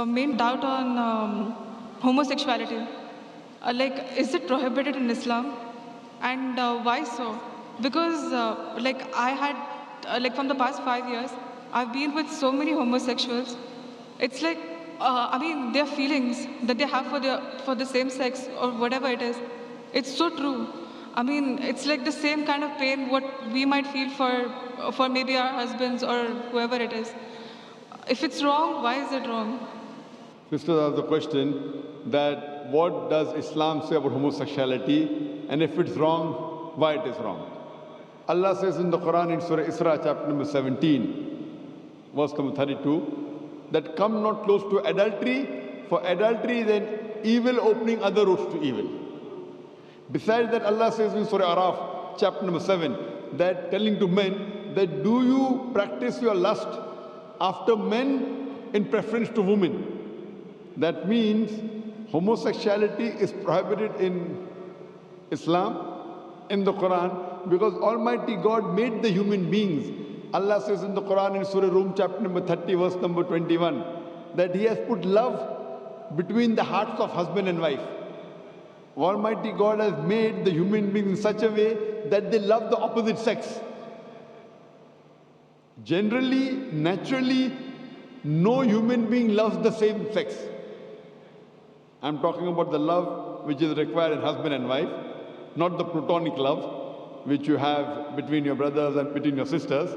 Main doubt on homosexuality. Is it prohibited in Islam? And why so? Because, I had, from the past 5 years, I've been with so many homosexuals. It's like, their feelings that they have for the same sex or whatever it is, it's so true. It's like the same kind of pain what we might feel for maybe our husbands or whoever it is. If it's wrong, why is it wrong? Sister asked the question that what does Islam say about homosexuality, and if it's wrong, why it is wrong. Allah says in the Quran in Surah Isra chapter number 17, verse number 32, that come not close to adultery, for adultery is an evil opening other roads to evil. Besides that, Allah says in Surah Araf chapter number 7, that telling to men that do you practice your lust after men in preference to women. That means homosexuality is prohibited in Islam, in the Quran, because Almighty God made the human beings. Allah says in the Quran in Surah Rum chapter number 30 verse number 21 that He has put love between the hearts of husband and wife. Almighty God has made the human beings in such a way that they love the opposite sex. Generally, naturally, no human being loves the same sex. I'm talking about the love which is required in husband and wife, not the platonic love which you have between your brothers and between your sisters.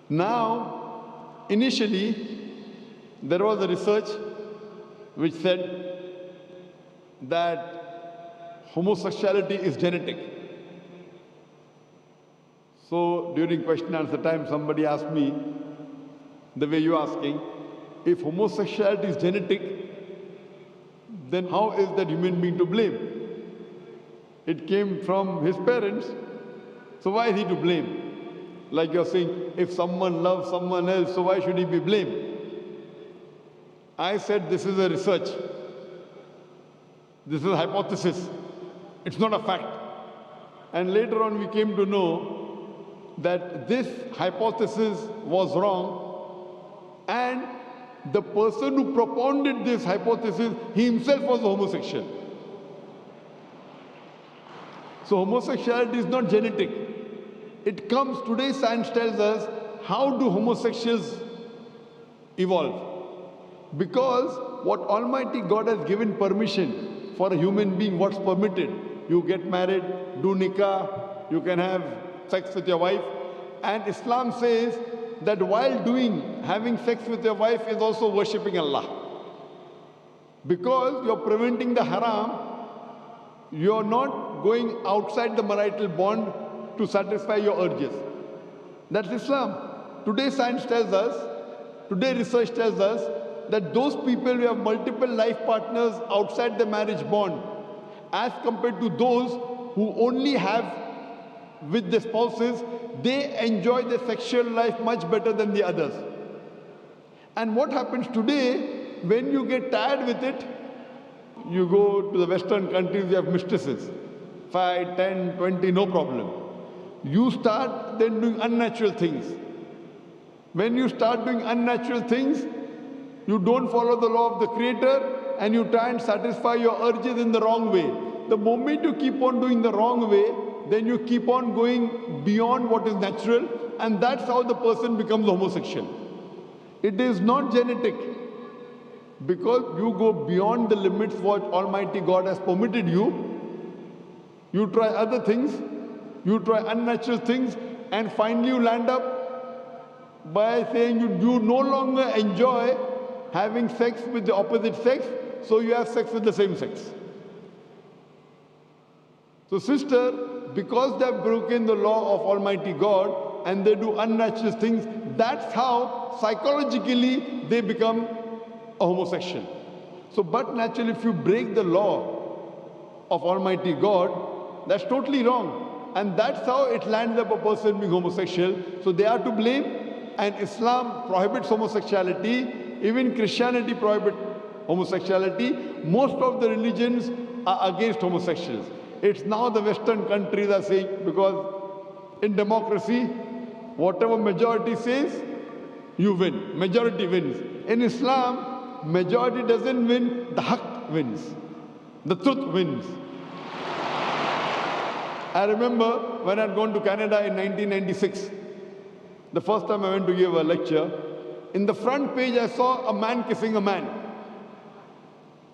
Now, initially, there was a research which said that homosexuality is genetic. So during question and answer time, somebody asked me, the way you're asking, if homosexuality is genetic, then how is that human being to blame? It came from his parents, so why is he to blame? Like you're saying, if someone loves someone else, so why should he be blamed? I said this is a research. This is a hypothesis. It's not a fact. And later on we came to know that this hypothesis was wrong, and the person who propounded this hypothesis, he himself was a homosexual. So homosexuality is not genetic. It comes, today science tells us, how do homosexuals evolve? Because what Almighty God has given permission for a human being, what's permitted. You get married, do nikah, you can have sex with your wife. And Islam says that while having sex with your wife is also worshipping Allah. Because you're preventing the haram, you're not going outside the marital bond to satisfy your urges. That's Islam. Today science tells us, today research tells us that those people who have multiple life partners outside the marriage bond, as compared to those who only have with the spouses, they enjoy their sexual life much better than the others. And what happens today, when you get tired with it, you go to the Western countries, you have mistresses, 5, 10, 20, no problem. You start then doing unnatural things. When you start doing unnatural things, you don't follow the law of the Creator and you try and satisfy your urges in the wrong way. The moment you keep on doing the wrong way, then you keep on going beyond what is natural, and that's how the person becomes homosexual. It is not genetic, because you go beyond the limits what Almighty God has permitted you. You try other things, you try unnatural things, and finally you land up by saying you no longer enjoy having sex with the opposite sex, so you have sex with the same sex. So sister, because they have broken the law of Almighty God and they do unnatural things, that's how psychologically they become a homosexual. So but naturally, if you break the law of Almighty God, that's totally wrong. And that's how it lands up a person being homosexual. So they are to blame, and Islam prohibits homosexuality. Even Christianity prohibits homosexuality. Most of the religions are against homosexuals. It's now the Western countries are saying, because in democracy, whatever majority says, you win. Majority wins. In Islam, majority doesn't win, the haqq wins. The truth wins. I remember when I had gone to Canada in 1996, the first time I went to give a lecture, in the front page I saw a man kissing a man.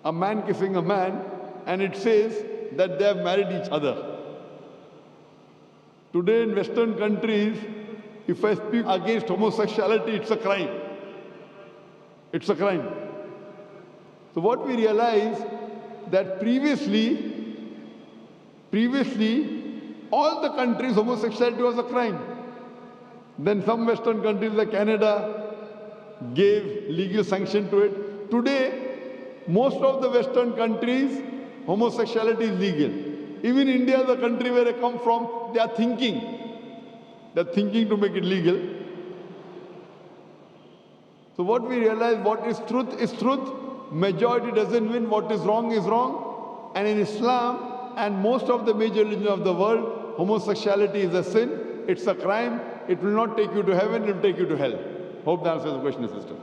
A man kissing a man, and it says that they have married each other. Today in Western countries, if I speak against homosexuality, it's a crime. It's a crime. So what we realize that previously, all the countries, homosexuality was a crime. Then some Western countries like Canada gave legal sanction to it. Today, most of the Western countries, homosexuality is legal. Even India, the country where I come from, they are thinking to make it legal. So what we realize, what is truth. Majority doesn't win, what is wrong. And in Islam and most of the major religions of the world, homosexuality is a sin, it's a crime, it will not take you to heaven, it will take you to hell. Hope that answers the question, sister.